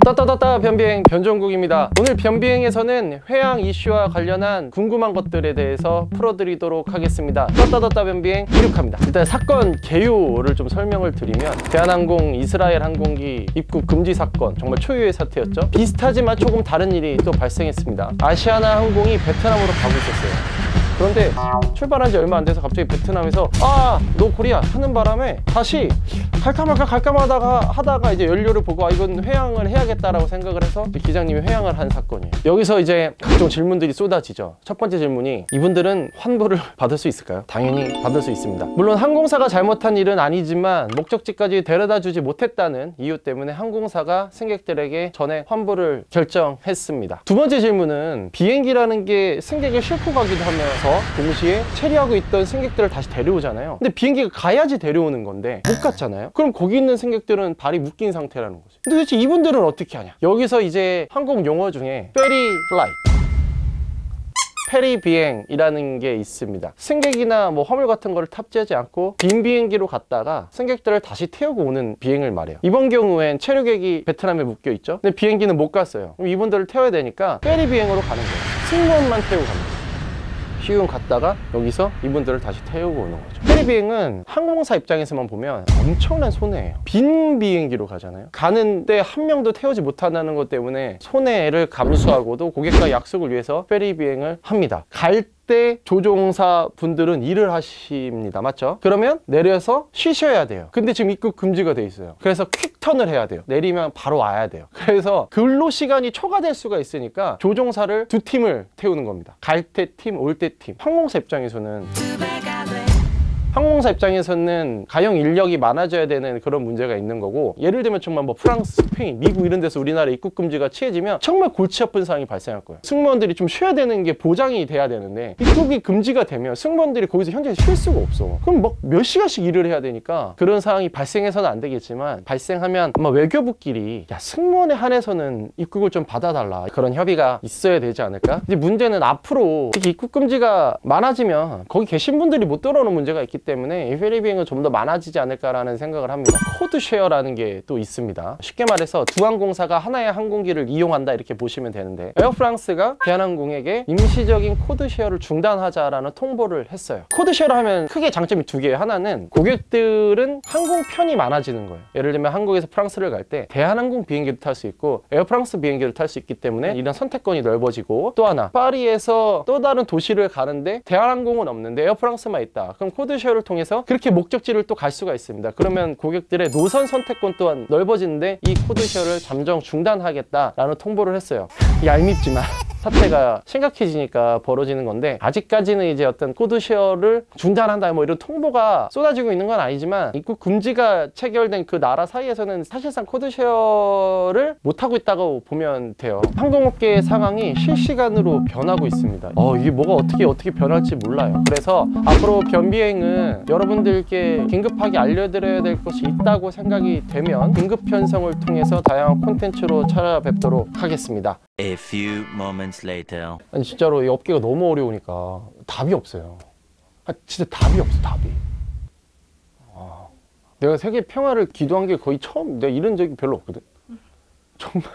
따따따따 변비행 변종국입니다. 오늘 변비행에서는 회항 이슈와 관련한 궁금한 것들에 대해서 풀어드리도록 하겠습니다. 따따따따 변비행 이륙합니다. 일단 사건 개요를 좀 설명을 드리면, 대한항공 이스라엘 항공기 입국 금지 사건, 정말 초유의 사태였죠. 비슷하지만 조금 다른 일이 또 발생했습니다. 아시아나 항공이 베트남으로 가고 있었어요. 그런데 출발한 지 얼마 안 돼서 갑자기 베트남에서 노 코리아 하는 바람에 다시 갈까 말까 하다가 이제 연료를 보고 이건 회항을 해야겠다라고 생각을 해서 기장님이 회항을 한 사건이에요. 여기서 이제 각종 질문들이 쏟아지죠. 첫 번째 질문이, 이분들은 환불을 받을 수 있을까요? 당연히 받을 수 있습니다. 물론 항공사가 잘못한 일은 아니지만 목적지까지 데려다 주지 못했다는 이유 때문에 항공사가 승객들에게 전액 환불을 결정했습니다. 두 번째 질문은, 비행기라는 게 승객을 싣고 가기도 하면서 동시에 체류하고 있던 승객들을 다시 데려오잖아요. 근데 비행기가 가야지 데려오는 건데 못 갔잖아요. 그럼 거기 있는 승객들은 발이 묶인 상태라는 거죠. 근데 도대체 이분들은 어떻게 하냐? 여기서 이제 항공 용어 중에 페리 플라이, 페리 비행이라는 게 있습니다. 승객이나 뭐 화물 같은 거를 탑재하지 않고 빈 비행기로 갔다가 승객들을 다시 태우고 오는 비행을 말해요. 이번 경우엔 체류객이 베트남에 묶여 있죠. 근데 비행기는 못 갔어요. 그럼 이분들을 태워야 되니까 페리 비행으로 가는 거예요. 승무원만 태우고 갑니다. 시운 갔다가 여기서 이분들을 다시 태우고 오는 거죠. 페리 비행은 항공사 입장에서만 보면 엄청난 손해예요. 빈 비행기로 가잖아요. 가는데 한 명도 태우지 못한다는 것 때문에 손해를 감수하고도 고객과의 약속을 위해서 페리 비행을 합니다. 갈 때 조종사 분들은 일을 하십니다. 맞죠? 그러면 내려서 쉬셔야 돼요. 근데 지금 입국 금지가 돼 있어요. 그래서 퀵턴을 해야 돼요. 내리면 바로 와야 돼요. 그래서 근로 시간이 초과될 수가 있으니까 조종사를 두 팀을 태우는 겁니다. 갈 때 팀, 올 때 팀. 항공사 입장에서는 가용 인력이 많아져야 되는 그런 문제가 있는 거고, 예를 들면 정말 뭐 프랑스, 스페인, 미국 이런 데서 우리나라 입국 금지가 취해지면 정말 골치 아픈 상황이 발생할 거예요. 승무원들이 좀 쉬어야 되는 게 보장이 돼야 되는데 입국이 금지가 되면 승무원들이 거기서 현장에서 쉴 수가 없어. 그럼 막 몇 시간씩 일을 해야 되니까 그런 상황이 발생해서는 안 되겠지만, 발생하면 아마 외교부끼리 승무원에 한해서는 입국을 좀 받아달라, 그런 협의가 있어야 되지 않을까? 근데 문제는 앞으로 특히 입국 금지가 많아지면 거기 계신 분들이 못 들어오는 문제가 있기 때문에 이 페리 비행은 좀 더 많아지지 않을까라는 생각을 합니다. 코드 쉐어라는 게 또 있습니다. 쉽게 말해서 두 항공사가 하나의 항공기를 이용한다, 이렇게 보시면 되는데, 에어프랑스가 대한항공에게 임시적인 코드 쉐어를 중단하자라는 통보를 했어요. 코드 쉐어를 하면 크게 장점이 두 개예요. 하나는 고객들은 항공편이 많아지는 거예요. 예를 들면 한국에서 프랑스를 갈 때 대한항공 비행기를 탈 수 있고 에어프랑스 비행기를 탈 수 있기 때문에 이런 선택권이 넓어지고, 또 하나, 파리에서 또 다른 도시를 가는데 대한항공은 없는데 에어프랑스만 있다. 그럼 코드 쉐어를 통해서 그렇게 목적지를 또 갈 수가 있습니다. 그러면 고객들의 노선 선택권 또한 넓어지는데 이 코드 쉐어를 잠정 중단하겠다라는 통보를 했어요. 얄밉지만 사태가 심각해지니까 벌어지는 건데, 아직까지는 이제 어떤 코드 쉐어를 중단한다 뭐 이런 통보가 쏟아지고 있는 건 아니지만, 입국 금지가 체결된 그 나라 사이에서는 사실상 코드 쉐어를 못하고 있다고 보면 돼요. 항공업계의 상황이 실시간으로 변하고 있습니다. 이게 뭐가 어떻게 변할지 몰라요. 그래서 앞으로 변비행은 여러분들께 긴급하게 알려드려야 될 것이 있다고 생각이 되면 긴급 편성을 통해서 다양한 콘텐츠로 찾아뵙도록 하겠습니다. A few moments later. 아니 진짜로 이 업계가 너무 어려우니까 답이 없어요. 진짜 답이 없어, 답이. 내가 세계 평화를 기도한 게 거의 처음, 내가 이런 적이 별로 없거든. 정말.